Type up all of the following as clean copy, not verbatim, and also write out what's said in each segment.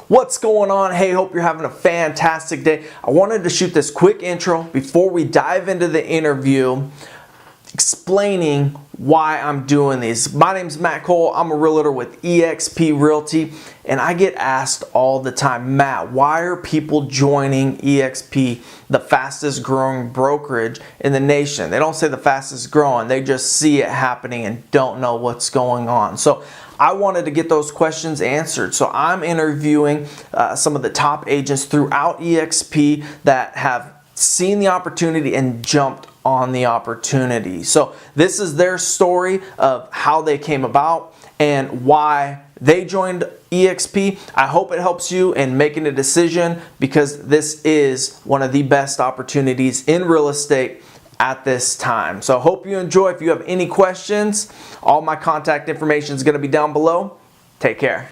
What's going on? Hey, hope you're having a fantastic day. I wanted to shoot this quick intro before we dive into the interview, explaining why I'm doing these. My name is Matt Cole. I'm a realtor with eXp Realty, and I get asked all the time, Matt, why are people joining eXp, the fastest growing brokerage in the nation? They don't say the fastest growing, they just see it happening and don't know what's going on. So I wanted to get those questions answered. So I'm interviewing some of the top agents throughout eXp that have seen the opportunity and jumped on the opportunity. So this is their story of how they came about and why they joined eXp. I hope it helps you in making a decision, because this is one of the best opportunities in real estate at this time. So I hope you enjoy. If you have any questions, all my contact information is going to be down below. Take care.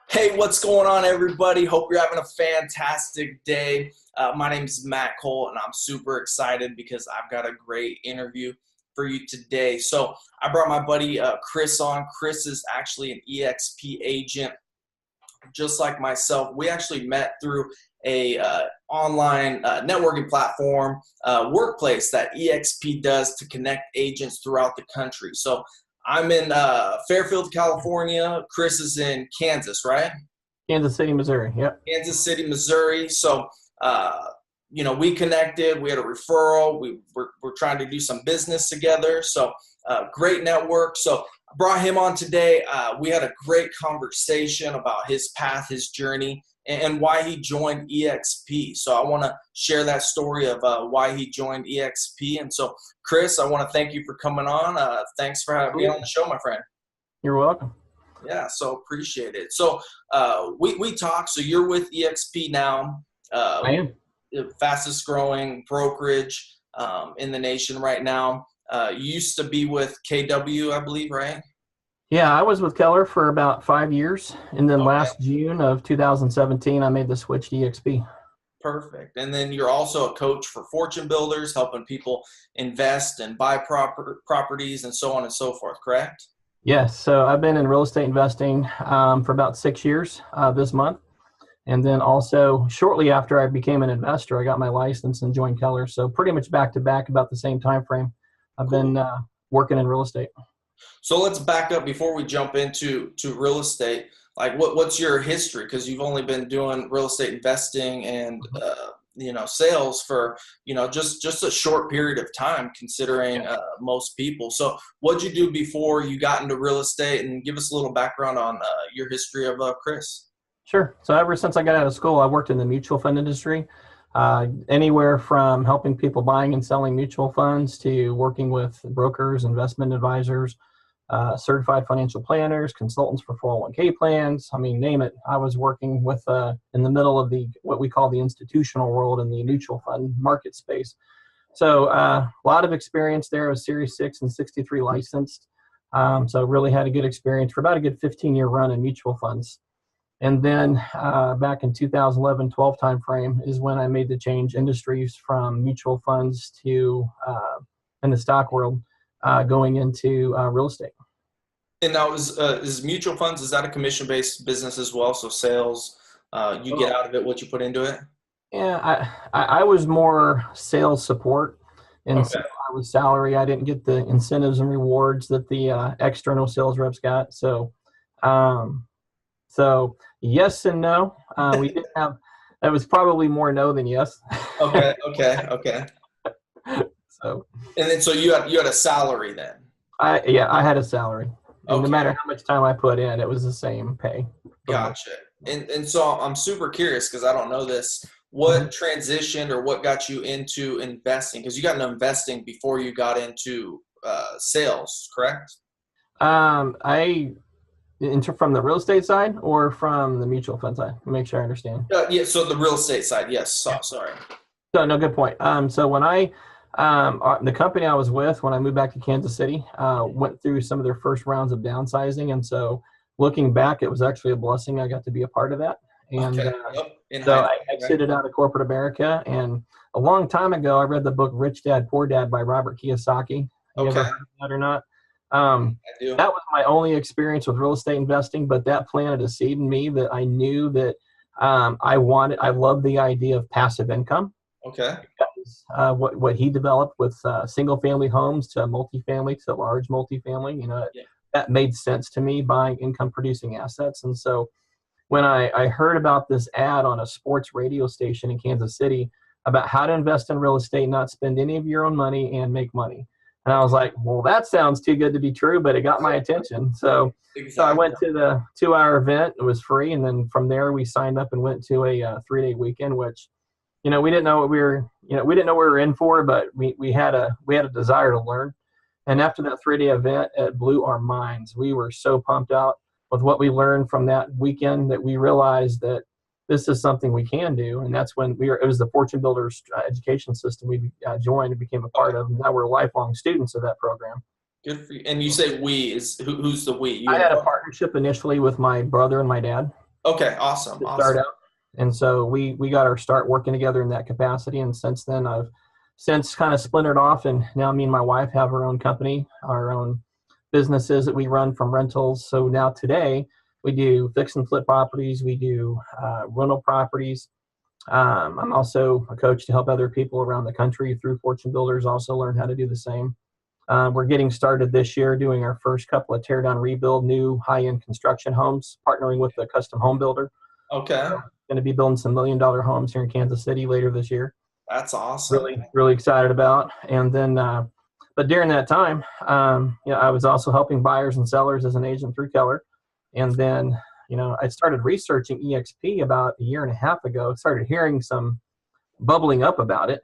Hey, what's going on, everybody? Hope you're having a fantastic day. My name is Matt Cole, and I'm super excited because I've got a great interview for you today. So I brought my buddy Chris on. Chris is actually an eXp agent, just like myself. We actually met through a online networking platform, workplace that eXp does to connect agents throughout the country. So I'm in Fairfield, California. Chris is in Kansas, right? Kansas City, Missouri. Yep. Kansas City, Missouri. So, we connected. We had a referral. We're trying to do some business together. So, great network. So, I brought him on today. We had a great conversation about his path, his journey, and why he joined eXp. So I want to share that story of why he joined eXp. And so, Chris, I want to thank you for coming on. Thanks for having me on the show, my friend. You're welcome. Yeah, so appreciate it. So we talked. So you're with eXp now. I am. The fastest growing brokerage in the nation right now. You used to be with KW, I believe, right? Yeah, I was with Keller for about 5 years, and then last June of 2017, I made the switch to eXp. Perfect. And then you're also a coach for fortune builders, helping people invest and buy properties and so on and so forth, correct? Yes, so I've been in real estate investing for about 6 years this month. And then also shortly after I became an investor, I got my license and joined Keller. So pretty much back to back about the same time frame. I've been working in real estate. So let's back up before we jump into real estate. Like what's your history? Because you've only been doing real estate investing and sales for just a short period of time, considering most people. So what'd you do before you got into real estate? And give us a little background on your history of Chris. Sure. So ever since I got out of school, I worked in the mutual fund industry. Anywhere from helping people buying and selling mutual funds to working with brokers, investment advisors, certified financial planners, consultants for 401k plans. I mean, name it. I was working with in the middle of what we call the institutional world in the mutual fund market space. So a lot of experience there. I was Series 6 and 63 licensed. So really had a good experience for about a good 15-year run in mutual funds. And then back in 2011-12 timeframe is when I made the change industries from mutual funds to in the stock world, going into real estate. And now is mutual funds, is that a commission-based business as well? So sales, you get out of it what you put into it? Yeah, I was more sales support, and so I was salary. I didn't get the incentives and rewards that the external sales reps got. So yes and no. We didn't have. That was probably more no than yes. Okay. So. And then so you had a salary then. I had a salary. And no matter how much time I put in, it was the same pay. Gotcha. And so I'm super curious because I don't know this. What transitioned or what got you into investing? Because you got into investing before you got into sales, correct? From the real estate side or from the mutual fund side? Make sure I understand. Yeah, so the real estate side, yes. Sorry. So no, good point. So when the company I was with, when I moved back to Kansas City, went through some of their first rounds of downsizing. And so looking back, it was actually a blessing I got to be a part of that. And so I exited out of corporate America. And a long time ago, I read the book Rich Dad, Poor Dad by Robert Kiyosaki. You ever heard of that or not? That was my only experience with real estate investing, but that planted a seed in me that I knew that I love the idea of passive income. Okay. What he developed with single family homes to multifamily to large multifamily, Yeah. that made sense to me, buying income producing assets. And so when I heard about this ad on a sports radio station in Kansas City about how to invest in real estate, not spend any of your own money and make money. And I was like, well, that sounds too good to be true, but it got my attention. So I went to the 2-hour event. It was free. And then from there, we signed up and went to a 3-day weekend, which, we didn't know what we were in for, but we had a desire to learn. And after that 3-day event, it blew our minds. We were so pumped out with what we learned from that weekend that we realized that this is something we can do. And that's when it was the Fortune Builders education system we joined and became a part of. And now we're lifelong students of that program. Good for you. And you say who's the we? You I had a partnership initially with my brother and my dad. Okay, awesome. To start out. And so we got our start working together in that capacity. And since then, I've kind of splintered off. And now me and my wife have our own company, our own businesses that we run from rentals. So now today we do fix and flip properties. We do rental properties. I'm also a coach to help other people around the country through Fortune Builders also learn how to do the same. We're getting started this year doing our first couple of tear down rebuild, new high-end construction homes, partnering with a custom home builder. Okay. Going to be building some $1 million homes here in Kansas City later this year. That's awesome. Really, really excited about. And then, but during that time, I was also helping buyers and sellers as an agent through Keller. And then, I started researching eXp about 1.5 years ago. Started hearing some bubbling up about it.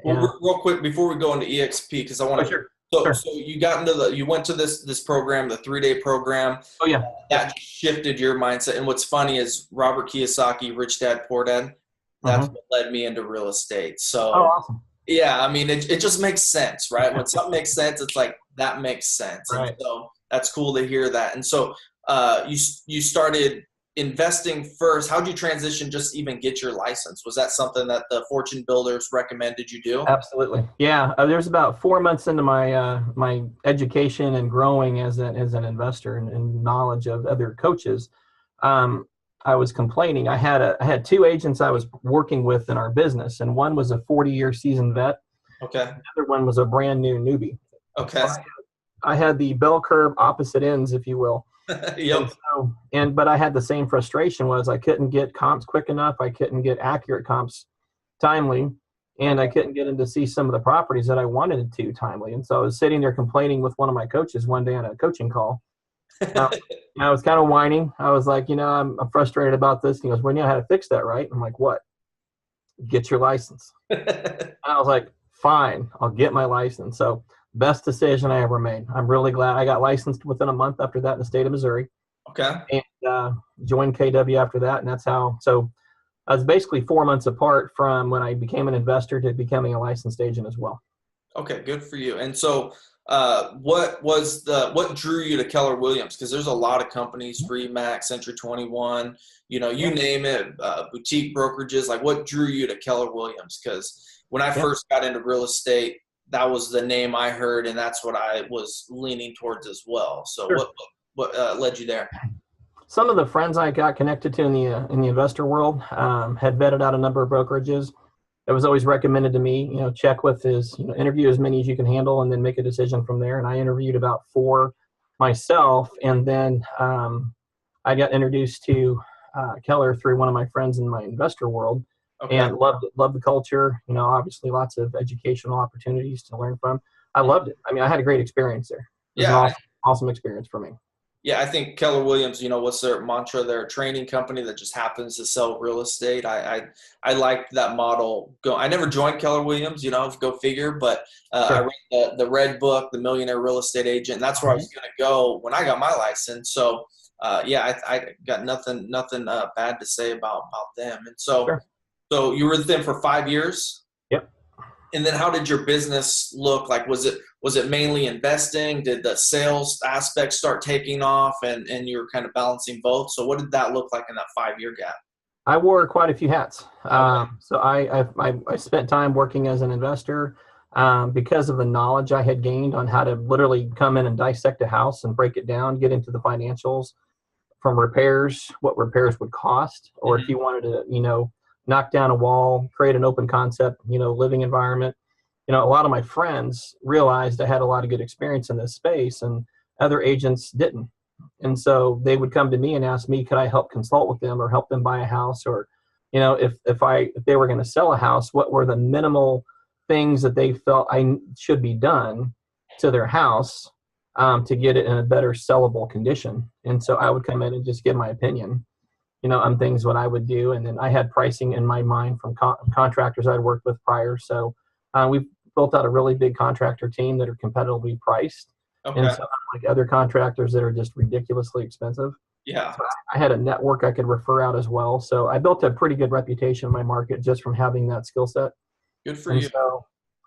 And, well, real quick before we go into eXp, because I want to. Sure. So you got into you went to this program, the 3-day program. Oh yeah. That shifted your mindset. And what's funny is Robert Kiyosaki, Rich Dad Poor Dad. That's what led me into real estate. So. Oh, awesome. Yeah, I mean, it just makes sense, right? When something makes sense, it's like that makes sense. Right. And so that's cool to hear that. And so you started investing first. How'd you transition just even get your license? Was that something that the Fortune Builders recommended you do? Absolutely. Yeah. There's about 4 months into my my education and growing as an investor and knowledge of other coaches. I was complaining. I had 2 agents I was working with in our business, and one was a 40-year seasoned vet. Okay. The other one was a brand new newbie. Okay. So I had the bell curve opposite ends, if you will. Yep. But I had the same frustration was I couldn't get comps quick enough. I couldn't get accurate comps timely, and I couldn't get in to see some of the properties that I wanted to timely. And so I was sitting there complaining with one of my coaches one day on a coaching call. I was kind of whining. I was like, I'm frustrated about this. He goes, well, you know how to fix that, right? I'm like, what? Get your license. I was like, fine, I'll get my license. So best decision I ever made. I'm really glad I got licensed within a month after that in the state of Missouri. Okay. And joined KW after that. And that's how, so I was basically 4 months apart from when I became an investor to becoming a licensed agent as well. Okay, good for you. And so what drew you to Keller Williams? Because there's a lot of companies, Remax, Century 21, you name it, boutique brokerages. Like, what drew you to Keller Williams? Because when I first got into real estate, that was the name I heard, and that's what I was leaning towards as well. So Sure. what led you there? Some of the friends I got connected to in the investor world had vetted out a number of brokerages. It was always recommended to me, check with his, interview as many as you can handle and then make a decision from there. And I interviewed about 4 myself. And then I got introduced to Keller through one of my friends in my investor world. Okay. And loved the culture, obviously lots of educational opportunities to learn from. I loved it. I mean, I had a great experience there. It was an awesome experience for me. Yeah, I think Keller Williams, what's their mantra? They're a training company that just happens to sell real estate. I liked that model. I never joined Keller Williams, go figure, but I read the Red Book, The Millionaire Real Estate Agent, and that's where I was going to go when I got my license. So, I got nothing bad to say about them. And so, so you were with them for 5 years? Yep. And then how did your business look like? Was it mainly investing? Did the sales aspect start taking off and you were kind of balancing both? So what did that look like in that 5-year gap? I wore quite a few hats. Okay. So I spent time working as an investor because of the knowledge I had gained on how to literally come in and dissect a house and break it down, get into the financials from repairs, what repairs would cost, or if you wanted to, knock down a wall, create an open concept, living environment. A lot of my friends realized I had a lot of good experience in this space, and other agents didn't. And so they would come to me and ask me, could I help consult with them or help them buy a house? Or, if they were going to sell a house, what were the minimal things that they felt should be done to their house to get it in a better sellable condition. And so I would come in and just give my opinion, on things what I would do. And then I had pricing in my mind from contractors I'd worked with prior. So we've built out a really big contractor team that are competitively priced. Okay. And so like other contractors that are just ridiculously expensive. Yeah. So I had a network I could refer out as well. So I built a pretty good reputation in my market just from having that skill set. Good for you.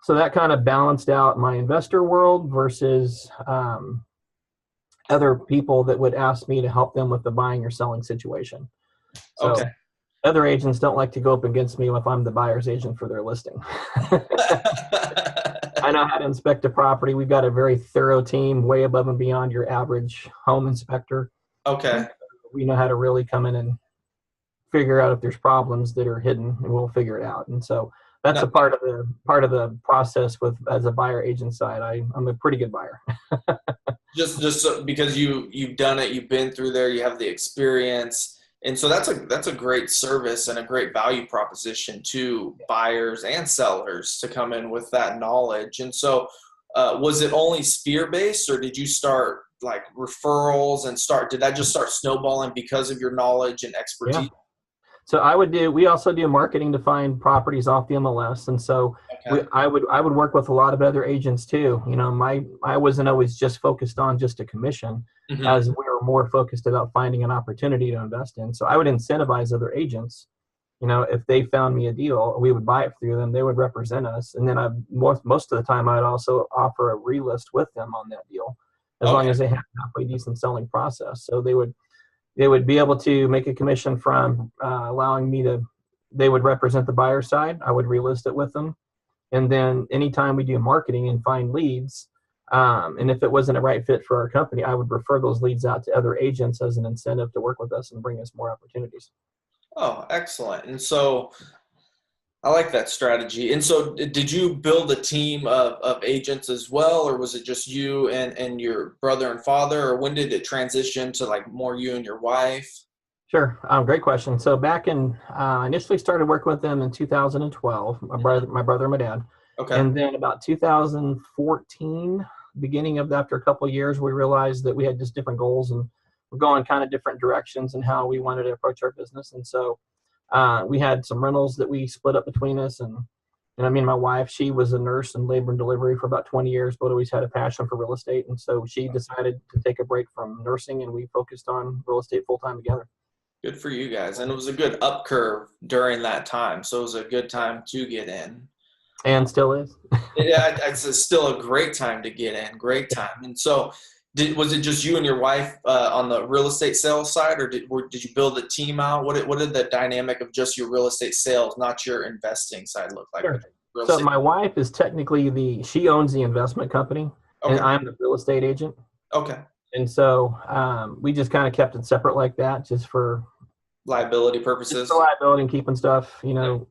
So that kind of balanced out my investor world versus other people that would ask me to help them with the buying or selling situation. So okay. Other agents don't like to go up against me if I'm the buyer's agent for their listing. I know how to inspect a property. We've got a very thorough team, way above and beyond your average home inspector. Okay. We know how to really come in and figure out if there's problems that are hidden, and we'll figure it out. And so that's a part of the process with as a buyer agent side. I'm a pretty good buyer. just so, because you've done it, you've been through there, you have the experience. And so that's a great service and a great value proposition to buyers and sellers to come in with that knowledge. And so was it only Sphere-based, or did you start like referrals and did that just start snowballing because of your knowledge and expertise? Yeah. So we also do marketing to find properties off the MLS. And so I would work with a lot of other agents too. I wasn't always just focused on just a commission, as we were more focused about finding an opportunity to invest in. So I would incentivize other agents, if they found me a deal, we would buy it through them, they would represent us. And then most of the time I'd also offer a relist with them on that deal, as long as they had a halfway decent selling process. So they would be able to make a commission from allowing me they would represent the buyer side. I would relist it with them. And then anytime we do marketing and find leads, and if it wasn't a right fit for our company, I would refer those leads out to other agents as an incentive to work with us and bring us more opportunities. Oh, excellent. And so I like that strategy. And so did you build a team of agents as well, or was it just you and your brother and father, or when did it transition to like more you and your wife? Sure. Great question. So back I initially started working with them in 2012, my brother and my dad. Okay. And then about 2014, beginning of after a couple of years, we realized that we had just different goals and we're going kind of different directions in how we wanted to approach our business. And so we had some rentals that we split up between us. And I mean, my wife, she was a nurse in labor and delivery for about 20 years, but always had a passion for real estate. And so she decided to take a break from nursing, and we focused on real estate full-time together. Good for you guys. And it was a good up curve during that time. So it was a good time to get in. And still is. Yeah, it's still a great time to get in. Great time. And so was it just you and your wife on the real estate sales side, or did you build a team out? What did the dynamic of just your real estate sales, not your investing side, look like? Sure. So my wife is technically she owns the investment company, and I'm the real estate agent. Okay. And so we just kind of kept it separate like that, just for liability purposes. Just for liability and keeping stuff,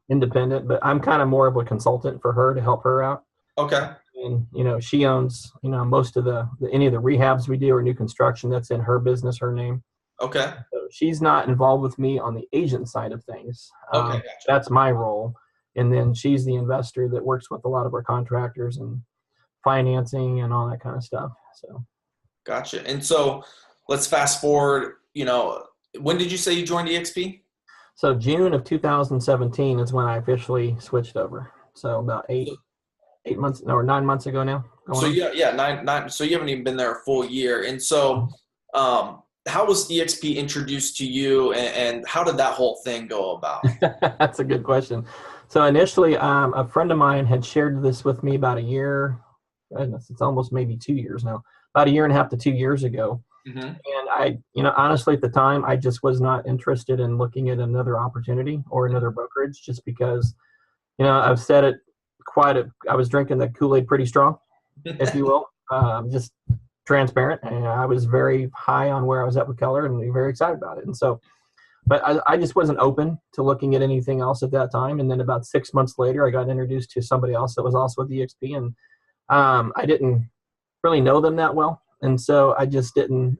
independent. But I'm kind of more of a consultant for her to help her out. Okay. And she owns most of any of the rehabs we do or new construction. That's in her business, her name. Okay. So she's not involved with me on the agent side of things. Okay, gotcha. That's my role. And then she's the investor that works with a lot of our contractors and financing and all that kind of stuff. So. Gotcha. And so let's fast forward, when did you say you joined eXp? So June of 2017 is when I officially switched over. So about 8 months or 9 months ago now. So nine. So you haven't even been there a full year. And so how was eXp introduced to you, and how did that whole thing go about? That's a good question. So initially, a friend of mine had shared this with me about a year. Goodness, it's almost maybe 2 years now. About a year and a half to 2 years ago. Mm-hmm. And I, honestly at the time, I just was not interested in looking at another opportunity or another brokerage, just because, I've said it I was drinking the Kool-Aid pretty strong, if you will. Just transparent, and I was very high on where I was at with Keller and very excited about it. And so, but I just wasn't open to looking at anything else at that time. And then about 6 months later, I got introduced to somebody else that was also with eXp, and I didn't really know them that well. And so I just didn't,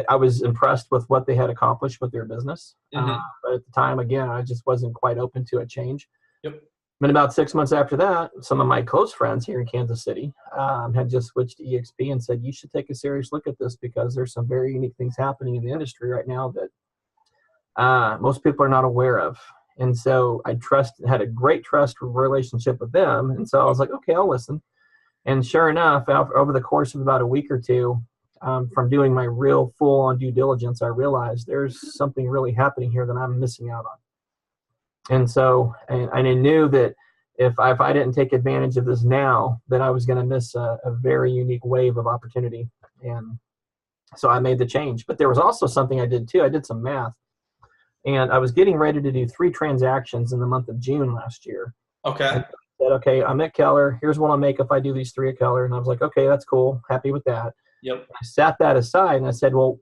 I was impressed with what they had accomplished with their business. But at the time, again, I just wasn't quite open to a change. Yep. And about 6 months after that, some of my close friends here in Kansas City had just switched to eXp and said, you should take a serious look at this because there's some very unique things happening in the industry right now that most people are not aware of. And so I had a great trust relationship with them. And so I was like, okay, I'll listen. And sure enough, over the course of about a week or two, from doing my real full-on due diligence, I realized there's something really happening here that I'm missing out on. And so, and I knew that if I didn't take advantage of this now, that I was going to miss a very unique wave of opportunity. And so I made the change. But there was also something I did too. I did some math. And I was getting ready to do 3 transactions in the month of June last year. Okay. And I said, okay, I'm at Keller. Here's what I'll make if I do these 3 at Keller. And I was like, okay, that's cool. Happy with that. Yep. I set that aside and I said, well,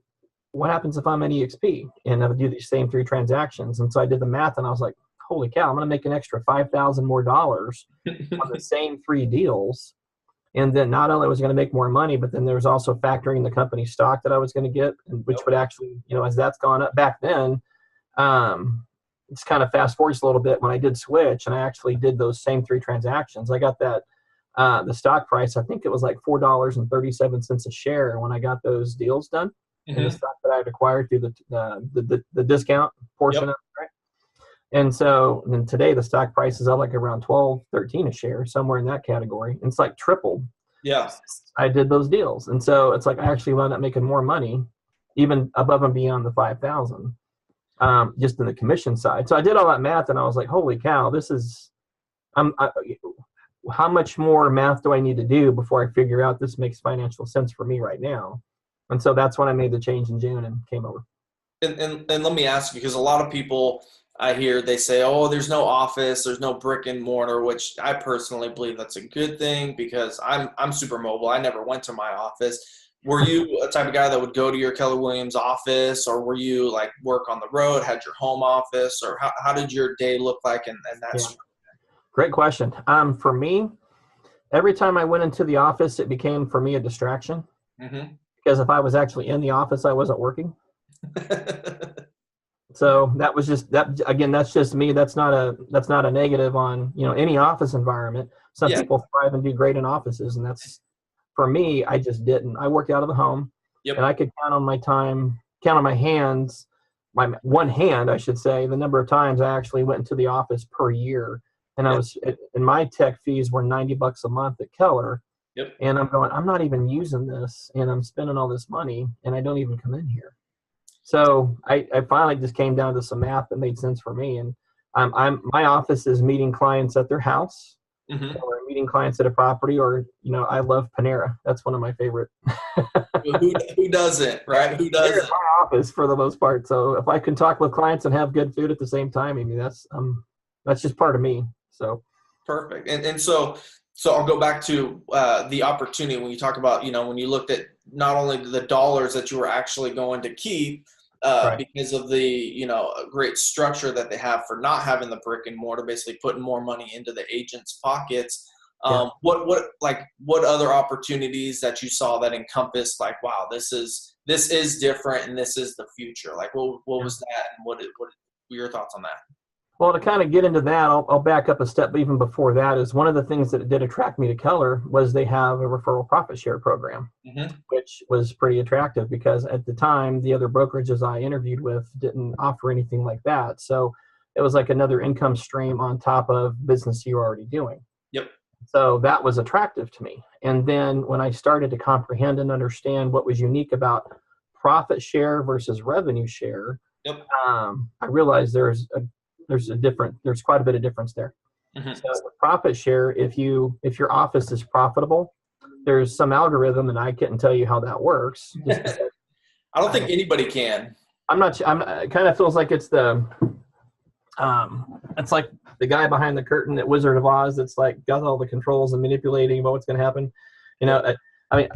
what happens if I'm at eXp and I would do these same 3 transactions? And so I did the math and I was like, holy cow, I'm going to make an extra $5,000 more dollars on the same 3 deals. And then not only was I going to make more money, but then there was also factoring the company stock that I was going to get, which would actually, as that's gone up back then, it's kind of fast forward a little bit when I did switch and I actually did those same 3 transactions. I got that, the stock price, I think it was like $4.37 a share when I got those deals done. And the stock that I had acquired through the discount portion of it, right? And so then today the stock price is up like around 12, 13 a share, somewhere in that category. And it's like tripled. Yeah. I did those deals. And so it's like I actually wound up making more money, even above and beyond the 5,000, just in the commission side. So I did all that math and I was like, holy cow, this is, how much more math do I need to do before I figure out this makes financial sense for me right now? And so that's when I made the change in June and came over. And let me ask you, because a lot of people I hear, they say, oh, there's no office, there's no brick and mortar, which I personally believe that's a good thing because I'm super mobile. I never went to my office. Were you a type of guy that would go to your Keller Williams office, or were you like work on the road, had your home office, or how did your day look like? And that's Great question. For me, every time I went into the office, it became for me a distraction because if I was actually in the office, I wasn't working. So that was just that. Again, that's just me. That's not a negative on any office environment. Some people thrive and do great in offices, and that's for me. I just didn't. I worked out of the home, and I could count on my hands, my one hand, I should say, the number of times I actually went into the office per year. And and my tech fees were $90 a month at Keller. And I'm going, I'm not even using this, and I'm spending all this money, and I don't even come in here. So I finally just came down to some math that made sense for me. And my office is meeting clients at their house, or meeting clients at a property, or I love Panera. That's one of my favorite. Who doesn't, right? Who doesn't? My office for the most part. So if I can talk with clients and have good food at the same time, I mean that's just part of me. So perfect. And so I'll go back to the opportunity when you talk about, when you looked at not only the dollars that you were actually going to keep because of the, great structure that they have for not having the brick and mortar, basically putting more money into the agent's pockets. What other opportunities that you saw that encompassed like, wow, this is different and this is the future? Like what was that, and what were your thoughts on that? Well, to kind of get into that, I'll back up a step even before that. Is one of the things that did attract me to Keller was they have a referral profit share program, which was pretty attractive because at the time, the other brokerages I interviewed with didn't offer anything like that. So it was like another income stream on top of business you were already doing. So that was attractive to me. And then when I started to comprehend and understand what was unique about profit share versus revenue share, I realized there's quite a bit of difference there. So with profit share, if your office is profitable, there's some algorithm, and I couldn't tell you how that works. I don't think anybody can. It kind of feels like it's it's like the guy behind the curtain at Wizard of Oz that's like got all the controls and manipulating about what's going to happen. I mean,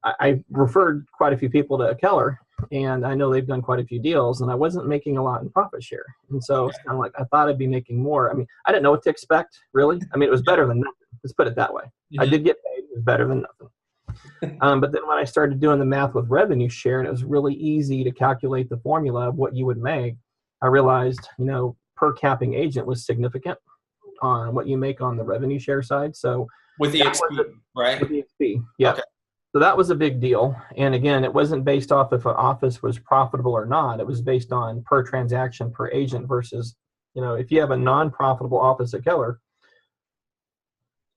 I referred quite a few people to Keller, and I know they've done quite a few deals, and I wasn't making a lot in profit share. And so it's kind of like, I thought I'd be making more. I mean, I didn't know what to expect, really. I mean, it was better than nothing. Let's put it that way. I did get paid. It was better than nothing. But then when I started doing the math with revenue share, and it was really easy to calculate the formula of what you would make, I realized, per capping agent was significant on what you make on the revenue share side. So with eXp, right? With eXp, yeah. Okay. So that was a big deal. And again, it wasn't based off if an office was profitable or not. It was based on per transaction, per agent versus, if you have a non-profitable office at Keller,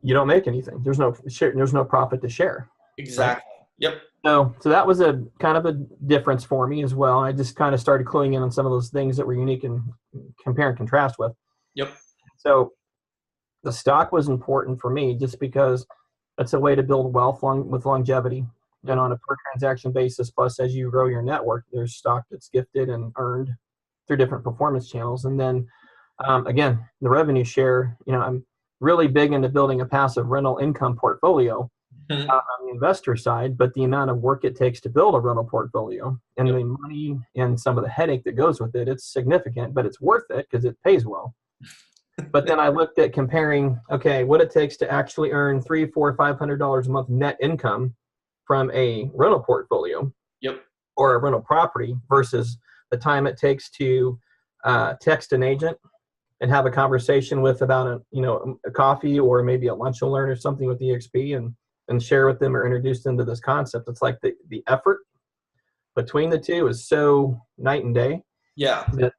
you don't make anything. There's no profit to share. Exactly. Right? Yep. So that was a kind of a difference for me as well. I just kind of started cluing in on some of those things that were unique and compare and contrast with. Yep. So the stock was important for me just because it's a way to build wealth with longevity and on a per transaction basis. Plus, as you grow your network, there's stock that's gifted and earned through different performance channels. And then again, the revenue share, I'm really big into building a passive rental income portfolio on the investor side, but the amount of work it takes to build a rental portfolio and the money and some of the headache that goes with it, it's significant, but it's worth it because it pays well. But then I looked at comparing, what it takes to actually earn $300, $400, $500 a month net income from a rental portfolio or a rental property versus the time it takes to text an agent and have a conversation with about a coffee or maybe a lunch and learn or something with eXp and share with them or introduce them to this concept. It's like the effort between the two is so night and day. Yeah. That,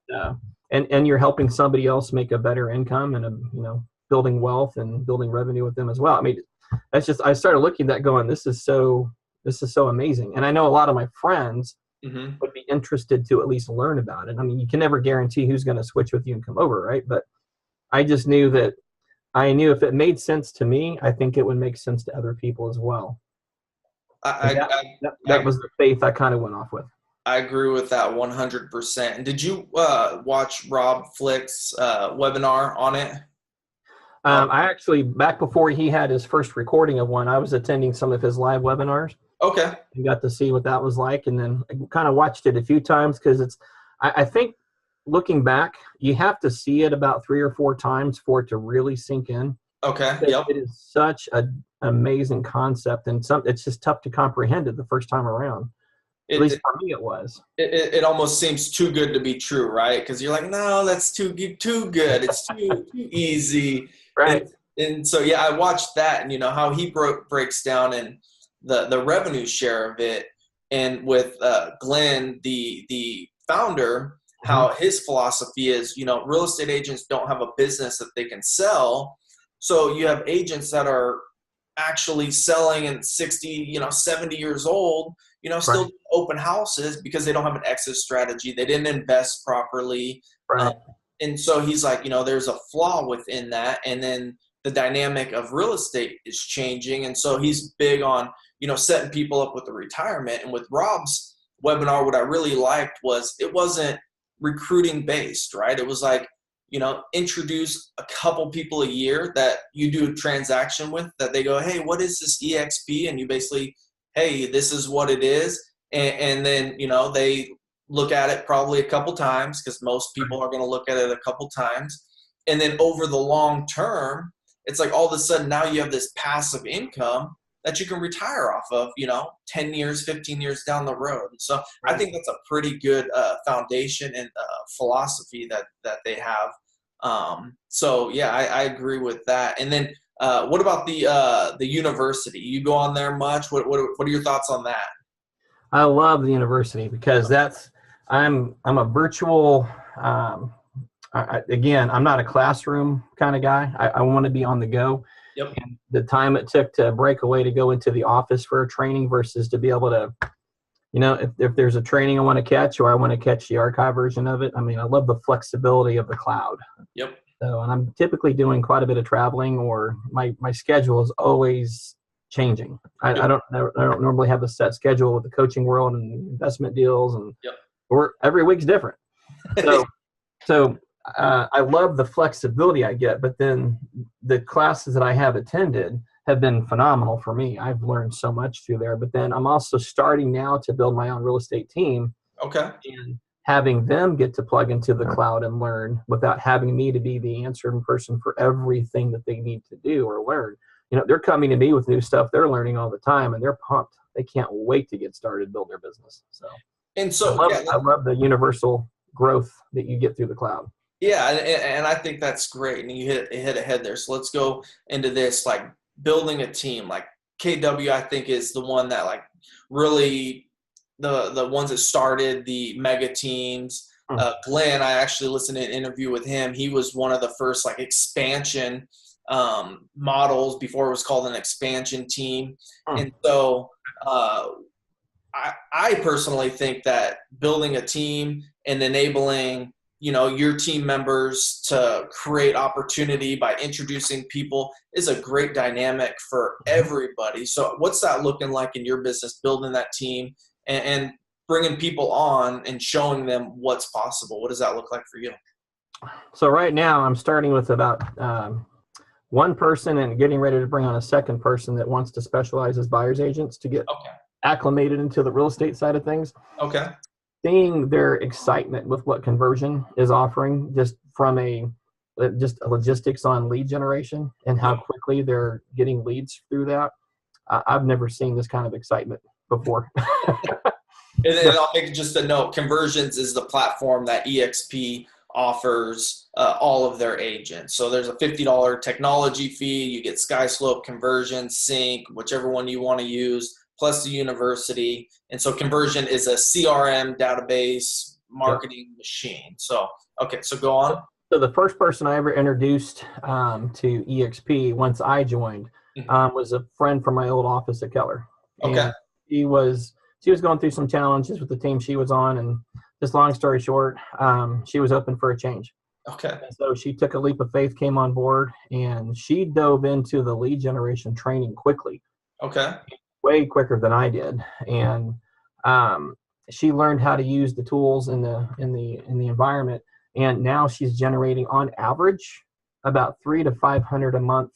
and you're helping somebody else make a better income and building wealth and building revenue with them as well. I mean, that's just, I started looking at that going, this is so amazing. And I know a lot of my friends would be interested to at least learn about it. I mean, you can never guarantee who's going to switch with you and come over, right? But I just knew that if it made sense to me, I think it would make sense to other people as well. That was the faith I kind of went off with. I agree with that 100%. And did you watch Rob Flick's webinar on it? I actually, back before he had his first recording of one, I was attending some of his live webinars. Okay. And got to see what that was like. And then I kind of watched it a few times because I think looking back, you have to see it about 3 or 4 times for it to really sink in. Okay. Yep. It is such an amazing concept, and it's just tough to comprehend it the first time around. At least for me, it was. It almost seems too good to be true, right? Because you're like, no, that's too good. It's too easy. Right. And so, yeah, I watched that, and how he breaks down and the revenue share of it, and with Glenn, the founder, how his philosophy is, real estate agents don't have a business that they can sell. So you have agents that are actually selling at 60, 70 years old, still open houses because they don't have an exit strategy. They didn't invest properly. Right. And so he's like, there's a flaw within that. And then the dynamic of real estate is changing. And so he's big on, setting people up with the retirement. And with Rob's webinar, what I really liked was it wasn't recruiting based, right? It was like, introduce a couple people a year that you do a transaction with, that they go, hey, what is this eXp? And you basically, hey, this is what it is. And then, they look at it probably a couple times because most people are going to look at it a couple times. And then over the long term, it's like all of a sudden now you have this passive income that you can retire off of, 10 years, 15 years down the road. So I think that's a pretty good foundation and philosophy that they have. So yeah, I agree with that. And then what about the university? You go on there much? What are your thoughts on that? I love the university because I'm a virtual, again, I'm not a classroom kind of guy. I want to be on the go. Yep. And the time it took to break away to go into the office for a training versus to be able to, if there's a training I want to catch or I want to catch the archive version of it. I mean, I love the flexibility of the cloud. Yep. So, and I'm typically doing quite a bit of traveling, or my schedule is always changing. I don't normally have a set schedule with the coaching world and investment deals, and or every week's different. So I love the flexibility I get, but then the classes that I have attended, have been phenomenal for me. I've learned so much through there. But then I'm also starting now to build my own real estate team. Okay. And having them get to plug into the cloud and learn without having me to be the answering person for everything that they need to do or learn. They're coming to me with new stuff they're learning all the time, and they're pumped. They can't wait to get started, build their business. So I love the universal growth that you get through the cloud. Yeah, and I think that's great. And you hit ahead there. So let's go into this, like building a team. Like KW, I think, is the one that like really the ones that started the mega teams. Glenn, I actually listened to an interview with him. He was one of the first like expansion models before it was called an expansion team. And so I personally think that building a team and enabling your team members to create opportunity by introducing people is a great dynamic for everybody. So what's that looking like in your business, building that team and bringing people on and showing them what's possible? What does that look like for you? So right now I'm starting with about one person and getting ready to bring on a second person that wants to specialize as buyer's agents to get acclimated into the real estate side of things. Okay. Seeing their excitement with what conversion is offering, just from a logistics on lead generation and how quickly they're getting leads through that. I've never seen this kind of excitement before. And then I'll make just a note, Conversions is the platform that eXp offers all of their agents. So there's a $50 technology fee. You get SkySlope, Conversion, Sync, whichever one you want to use, plus the university. And so Conversion is a CRM database marketing machine. So, okay, so go on. So the first person I ever introduced to eXp once I joined was a friend from my old office at Keller. Okay. And she was going through some challenges with the team she was on, and just long story short, she was open for a change. Okay. And so she took a leap of faith, came on board, and she dove into the lead generation training quickly. Okay. Way quicker than I did. And she learned how to use the tools in the environment. And now she's generating on average about 300 to 500 a month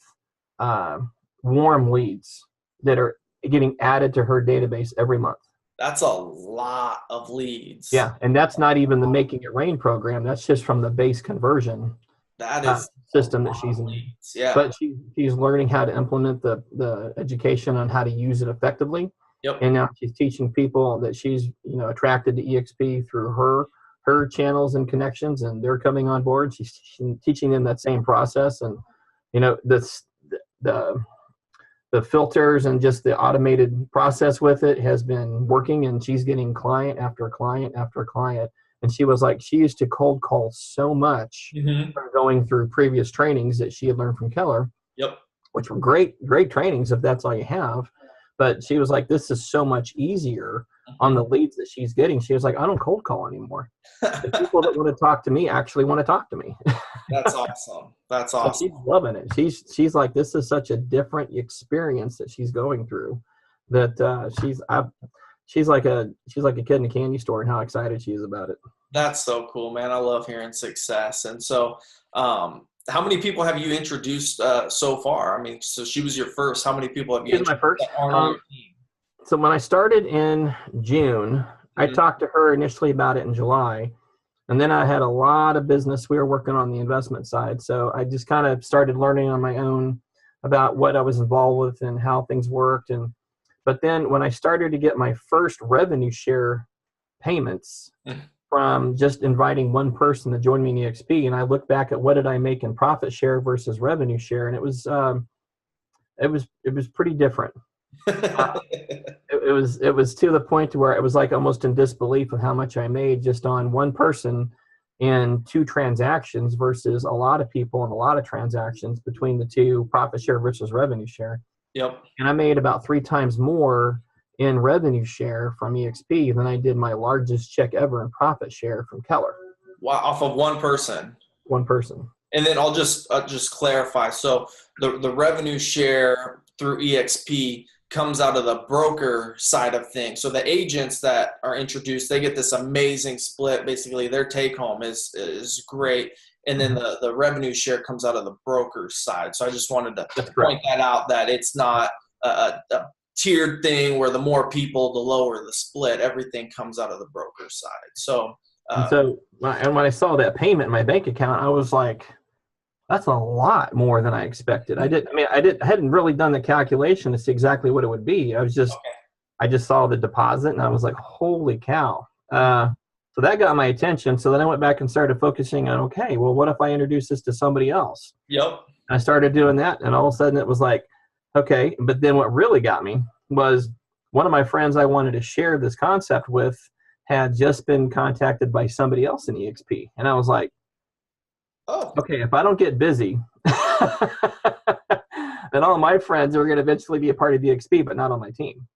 warm leads that are getting added to her database every month. That's a lot of leads. Yeah, and that's not even the Making It Rain program. That's just from the base conversion that is system that she's in. Yeah. But she's learning how to implement the education on how to use it effectively. Yep. And now she's teaching people that she's attracted to eXp through her channels and connections, and they're coming on board. She's teaching them that same process, and the filters and just the automated process with it has been working, and she's getting client after client after client. And she was like, she used to cold call so much from going through previous trainings that she had learned from Keller, which were great trainings if that's all you have. But she was like, this is so much easier on the leads that she's getting. She was like, I don't cold call anymore. The people that want to talk to me actually want to talk to me. That's awesome. That's awesome. So she's loving it. She's like, this is such a different experience that she's going through, that she's like a kid in a candy store, and how excited she is about it. That's so cool, man. I love hearing success. And so, how many people have you introduced so far? I mean, so she was your first. How many people have you introduced? My first. That are on your team? So when I started in June, I talked to her initially about it in July. And then I had a lot of business. We were working on the investment side. So I just kind of started learning on my own about what I was involved with and how things worked. But then when I started to get my first revenue share payments from just inviting one person to join me in eXp, and I look back at what did I make in profit share versus revenue share, and it was pretty different. It was to the point to where it was like almost in disbelief of how much I made just on one person in 2 transactions versus a lot of people and a lot of transactions between the two, profit share versus revenue share. Yep. And I made about 3 times more in revenue share from eXp than I did my largest check ever in profit share from Keller. Wow, off of one person. One person. And then I'll just clarify. So the revenue share through eXp comes out of the broker side of things. So the agents that are introduced, they get this amazing split. Basically, their take home is great. and then the revenue share comes out of the broker's side. So I just wanted to That's point correct. that out, that it's not a tiered thing where the more people, the lower the split. Everything comes out of the broker's side. So, And so, when I saw that payment in my bank account, I was like, that's a lot more than I expected. I hadn't really done the calculation to see exactly what it would be. I just saw the deposit and I was like, holy cow. So that got my attention. So then I went back and started focusing on, okay, well, what if I introduce this to somebody else? yep. I started doing that, and all of a sudden it was like, okay. But then what really got me was one of my friends I wanted to share this concept with had just been contacted by somebody else in eXp. And I was like, Oh, okay, if I don't get busy, then all of my friends are going to eventually be a part of eXp, but not on my team.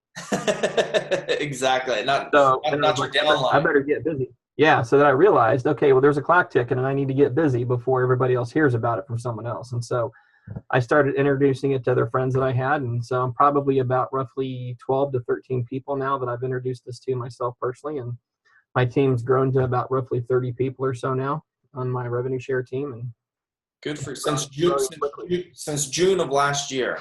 exactly. Not So your I downline. better get busy. Yeah. So then I realized, okay, well, there's a clock ticking and I need to get busy before everybody else hears about it from someone else. And so I started introducing it to other friends that I had. And so I'm probably about roughly 12 to 13 people now that I've introduced this to myself personally. And my team's grown to about roughly 30 people or so now on my revenue share team. And Good for growing since June of last year.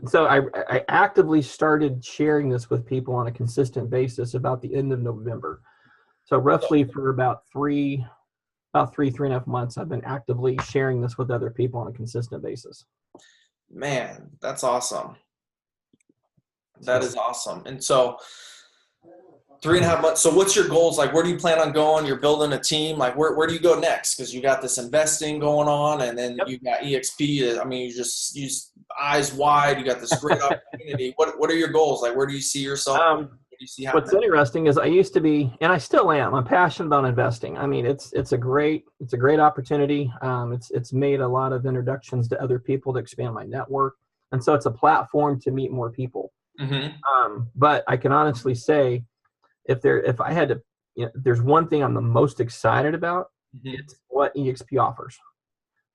So I actively started sharing this with people on a consistent basis about the end of November. So roughly for about three and a half months, I've been actively sharing this with other people on a consistent basis. Man, that's awesome. That is awesome. And so 3.5 months. So what's your goals? Like, where do you plan on going? You're building a team. Like, where do you go next? Because you got this investing going on, and then you got eXp. I mean, you just use eyes wide. You got this great opportunity. What are your goals? Like, where do you see yourself? What do you see happening? What's interesting is I used to be, and I still am. I'm passionate about investing. I mean, it's a great opportunity. It's made a lot of introductions to other people to expand my network, and so it's a platform to meet more people. Mm-hmm. But I can honestly say, if I had to, there's one thing I'm the most excited about. Mm-hmm. It's what eXp offers,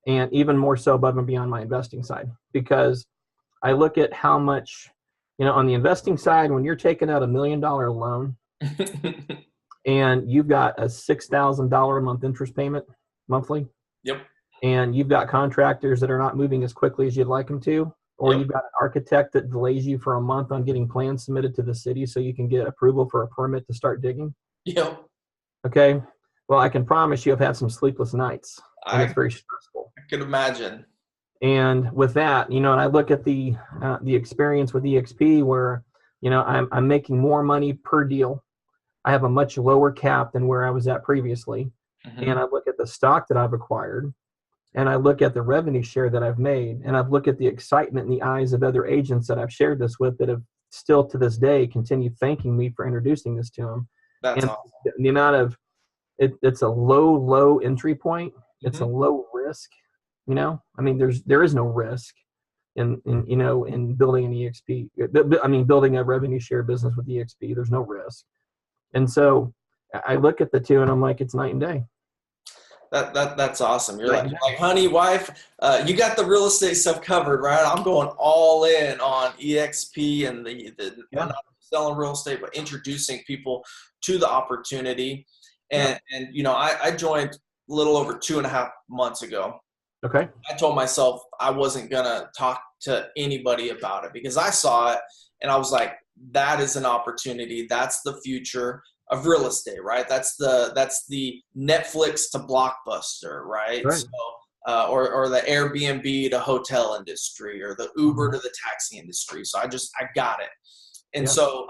and even more so above and beyond my investing side, because I look at how much, on the investing side, when you're taking out $1 million loan and you've got a $6,000 a month interest payment monthly. Yep. And you've got contractors that are not moving as quickly as you'd like them to, or you've got an architect that delays you for a month on getting plans submitted to the city so you can get approval for a permit to start digging. Yep. Okay. Well, I can promise you I've had some sleepless nights, and it's very stressful. I could imagine. And with that, and I look at the experience with eXp where, I'm making more money per deal. I have a much lower cap than where I was at previously. Mm-hmm. And I look at the stock that I've acquired, and I look at the revenue share that I've made, and I've looked at the excitement in the eyes of other agents that I've shared this with that have still to this day continued thanking me for introducing this to them. That's and awesome. the amount of it's a low entry point. It's a low risk. I mean, there is no risk in building an eXp. I mean, building a revenue share business with eXp. There's no risk. And so I look at the two and I'm like, it's night and day. That's awesome. You're like, honey, wife, you got the real estate stuff covered, right? I'm going all in on eXp and not selling real estate, but introducing people to the opportunity. And I joined a little over 2.5 months ago. Okay. I told myself I wasn't going to talk to anybody about it because I saw it and I was like, that is an opportunity. That's the future of real estate, right? That's the Netflix to Blockbuster, right? So, or the Airbnb to hotel industry or the Uber to the taxi industry. So I got it. And so,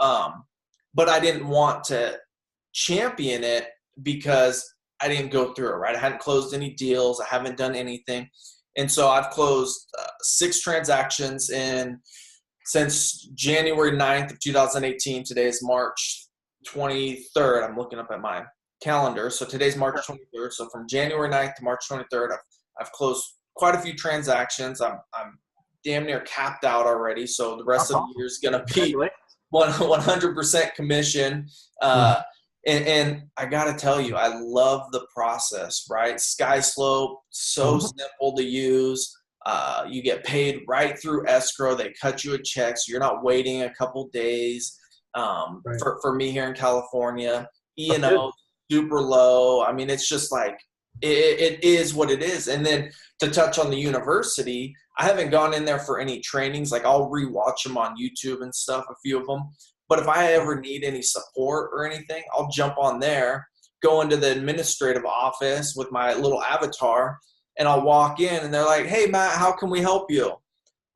but I didn't want to champion it because I didn't go through it, right? I hadn't closed any deals. I haven't done anything. And so I've closed 6 transactions since January 9th of 2018. Today is March 23rd. I'm looking up at my calendar. So today's March 23rd. So from January 9th to March 23rd, I've closed quite a few transactions. I'm damn near capped out already. So the rest of the year is going to be 100% commission. And I got to tell you, I love the process, right? Sky Slope, so simple to use. You get paid right through escrow. They cut you a check, so you're not waiting a couple days. For me here in California, E&O super low. I mean, it's just like it is what it is. And then to touch on the university, I haven't gone in there for any trainings. Like I'll rewatch them on YouTube and stuff, a few of them. But if I ever need any support or anything, I'll jump on there, go into the administrative office with my little avatar, and I'll walk in and they're like, "Hey, Matt, how can we help you?"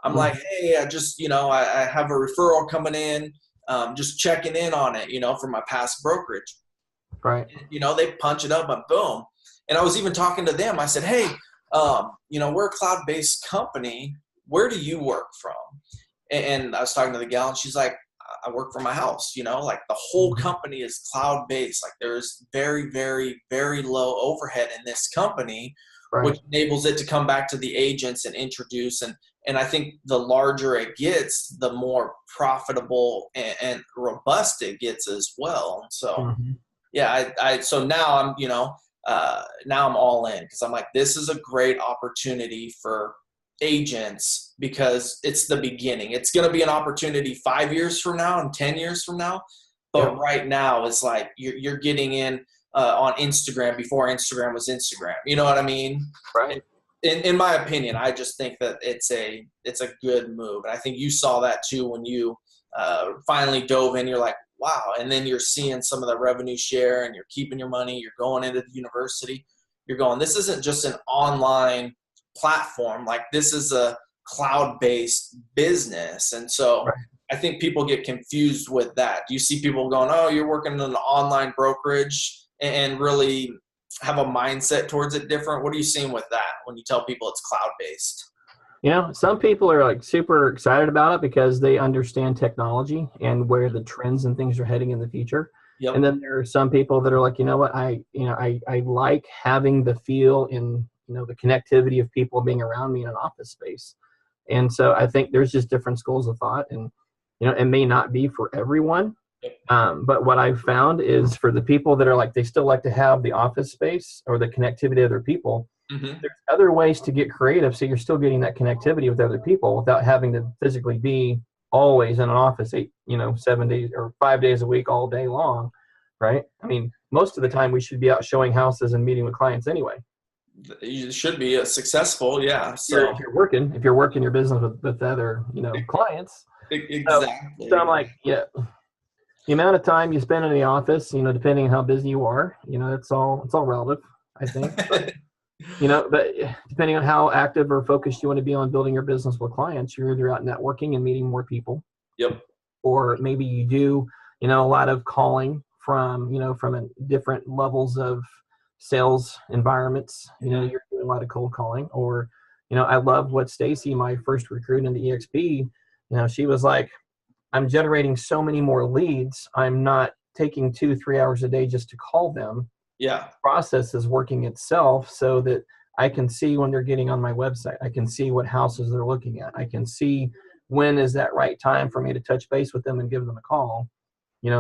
I'm like, "Hey, I just, I have a referral coming in, just checking in on it, for my past brokerage." Right. They punch it up and boom. And I was even talking to them. I said, "Hey, we're a cloud-based company. Where do you work from?" And I was talking to the gal, and she's like, "I work from my house." Like the whole company is cloud-based. Like there's very, very, very low overhead in this company, Right. which enables it to come back to the agents and introduce. And I think the larger it gets, the more profitable and robust it gets as well. And so, yeah, so now I'm, now I'm all in, because I'm like, this is a great opportunity for agents, because it's the beginning. It's going to be an opportunity 5 years from now and 10 years from now. But right now it's like you're getting in on Instagram before Instagram was Instagram. You know what I mean? Right. In my opinion, I just think that it's a good move. And I think you saw that too when you finally dove in. You're like, wow. And then you're seeing some of the revenue share, and you're keeping your money. You're going into the university. You're going, this isn't just an online platform. Like this is a cloud-based business. And so I think people get confused with that. Do you see people going, "Oh, you're working in an online brokerage," and really have a mindset towards it different? What are you seeing with that when you tell people it's cloud-based? Some people are like super excited about it because they understand technology and where the trends and things are heading in the future. Yep. And then there are some people that are like, what, I like having the feel in, the connectivity of people being around me in an office space. And so I think there's just different schools of thought, and, it may not be for everyone. But what I've found is for the people that are like, they still like to have the office space or the connectivity of other people, there's other ways to get creative. So you're still getting that connectivity with other people without having to physically be always in an office 7 days or 5 days a week, all day long. Right. I mean, most of the time we should be out showing houses and meeting with clients anyway. You should be successful. Yeah. So if you're working your business with other, clients. Exactly. So I'm like, the amount of time you spend in the office, depending on how busy you are, it's all relative, I think. But depending on how active or focused you want to be on building your business with clients, you're either out networking and meeting more people. Yep. Or maybe you do, a lot of calling from different levels of sales environments. You're doing a lot of cold calling. Or, I love what Stacy, my first recruit into eXp, she was like, "I'm generating so many more leads. I'm not taking 2-3 hours a day just to call them." Yeah. The process is working itself so that I can see when they're getting on my website. I can see what houses they're looking at. I can see when is that right time for me to touch base with them and give them a call,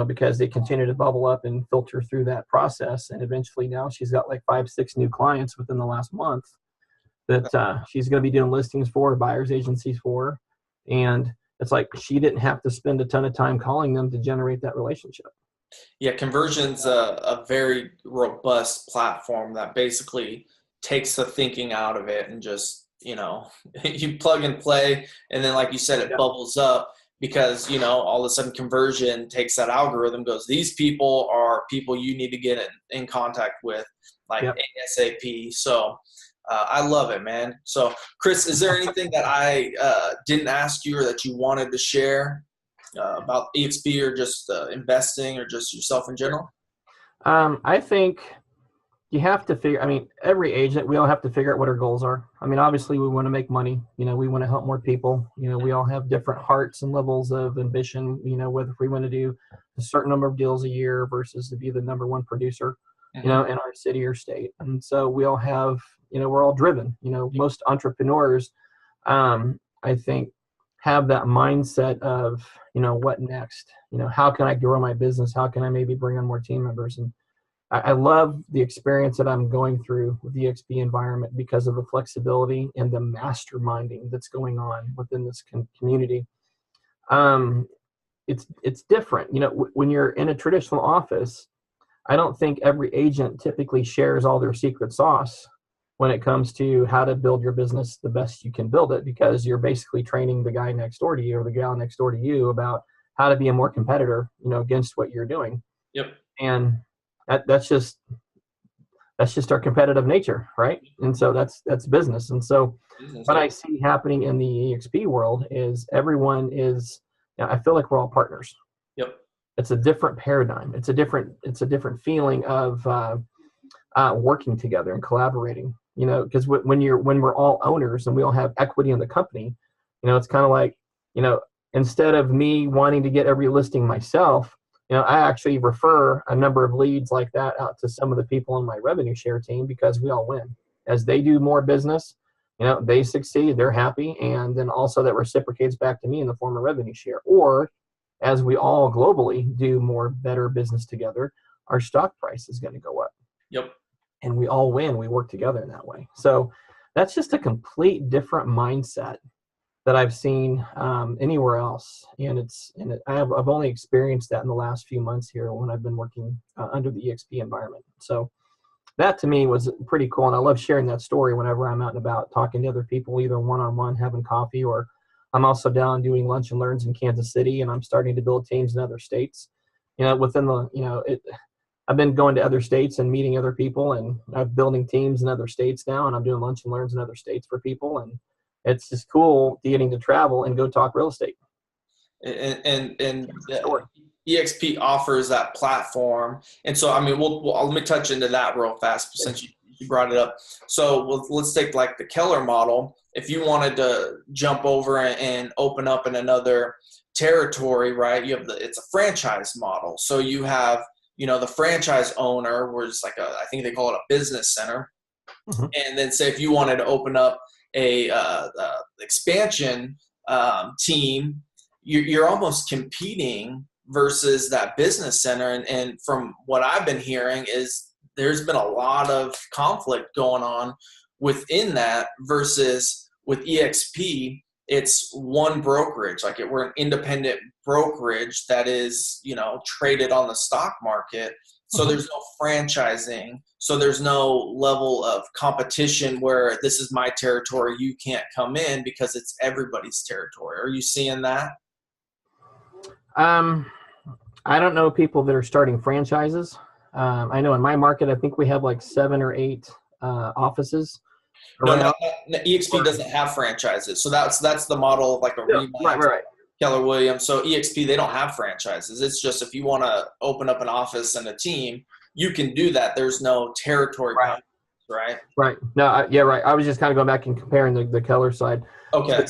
because they continue to bubble up and filter through that process. And eventually now she's got like 5-6 new clients within the last month that she's going to be doing listings for, buyers agencies for. And it's like she didn't have to spend a ton of time calling them to generate that relationship. Yeah, Conversion's a very robust platform that basically takes the thinking out of it and just, you plug and play. And then, like you said, it bubbles up because, all of a sudden Conversion takes that algorithm, goes, these people are people you need to get in contact with, like ASAP. So I love it, man. So, Chris, is there anything that I didn't ask you or that you wanted to share about eXp or just investing or just yourself in general? I think you have to figure, every agent, we all have to figure out what our goals are. Obviously we want to make money, we want to help more people, we all have different hearts and levels of ambition, whether we want to do a certain number of deals a year versus to be the number one producer, in our city or state. And so we all have, we're all driven, most entrepreneurs, I think, have that mindset of, what next? How can I grow my business? How can I maybe bring on more team members? And I love the experience that I'm going through with the eXp environment because of the flexibility and the masterminding that's going on within this community. It's different. When you're in a traditional office, I don't think every agent typically shares all their secret sauce when it comes to how to build your business the best you can build it, because you're basically training the guy next door to you or the gal next door to you about how to be a more competitor, against what you're doing. Yep. And that's just our competitive nature, right? And so that's business. And so what I see happening in the eXp world is everyone is, I feel like we're all partners. Yep. It's a different paradigm. It's a different feeling of working together and collaborating. Because when we're all owners and we all have equity in the company, it's kind of like, instead of me wanting to get every listing myself, I actually refer a number of leads like that out to some of the people on my revenue share team, because we all win. As they do more business, they succeed, they're happy, and then also that reciprocates back to me in the form of revenue share. Or as we all globally do more better business together, our stock price is going to go up. Yep. And we all win. We work together in that way. So that's just a complete different mindset that I've seen anywhere else. And I've only experienced that in the last few months here when I've been working under the eXp environment. So that to me was pretty cool. And I love sharing that story whenever I'm out and about talking to other people, either one-on-one, having coffee, or I'm also down doing lunch and learns in Kansas City, and I'm starting to build teams in other states. I've been going to other states and meeting other people, and I'm building teams in other states now, and I'm doing lunch and learns in other states for people. And it's just cool getting to travel and go talk real estate. And eXp offers that platform. And so, let me touch into that real fast since you brought it up. So let's take like the Keller model. If you wanted to jump over and open up in another territory, right? It's a franchise model. So you have, the franchise owner, where it's like I think they call it a business center. Mm-hmm. And then say if you wanted to open up a expansion team, you're almost competing versus that business center. And from what I've been hearing is there's been a lot of conflict going on within that, versus with eXp, it's one brokerage. Like we're an independent brokerage that is, traded on the stock market. So there's no franchising. So there's no level of competition where this is my territory, you can't come in, because it's everybody's territory. Are you seeing that? I don't know people that are starting franchises. I know in my market, I think we have like 7 or 8 offices. No, eXp doesn't have franchises. So that's the model of like a right. Keller Williams. So eXp, they don't have franchises. It's just if you want to open up an office and a team, you can do that. There's no territory, right? Right. No, right. I was just kind of going back and comparing the Keller side. Okay.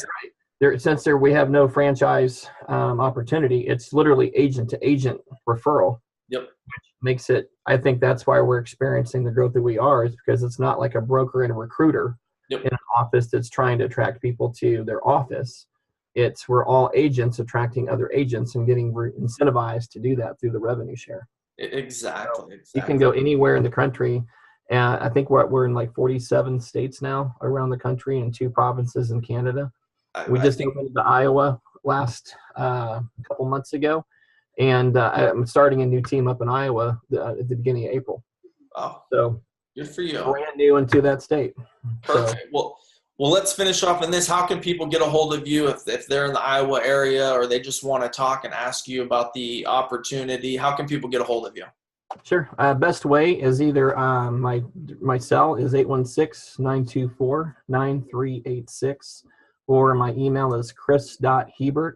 Since we have no franchise opportunity, it's literally agent to agent referral. Yep. Which makes it, I think that's why we're experiencing the growth that we are, is because it's not like a broker and a recruiter in an office that's trying to attract people to their office. We're all agents attracting other agents and getting incentivized to do that through the revenue share. Exactly. You can go anywhere in the country. I think we're in like 47 states now around the country and 2 provinces in Canada. We just opened to Iowa last couple months ago. And I'm starting a new team up in Iowa at the beginning of April. Wow. So good for you. Brand new into that state. Perfect. So, well, let's finish off in this. How can people get a hold of you if they're in the Iowa area, or they just want to talk and ask you about the opportunity? How can people get a hold of you? Sure. Best way is either my cell is 816-924-9386, or my email is chris.hiebert,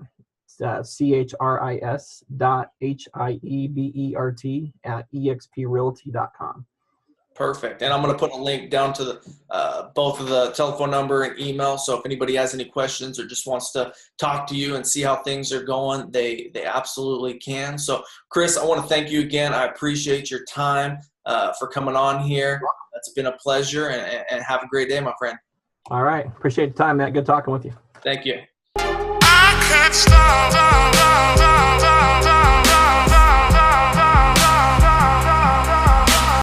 chris.hiebert@exprealty.com. Perfect. And I'm going to put a link down to both of the telephone number and email. So if anybody has any questions or just wants to talk to you and see how things are going, they absolutely can. So Chris, I want to thank you again. I appreciate your time for coming on here. It's been a pleasure, and have a great day, my friend. All right. Appreciate the time, Matt. Good talking with you. Thank you. I can't stop.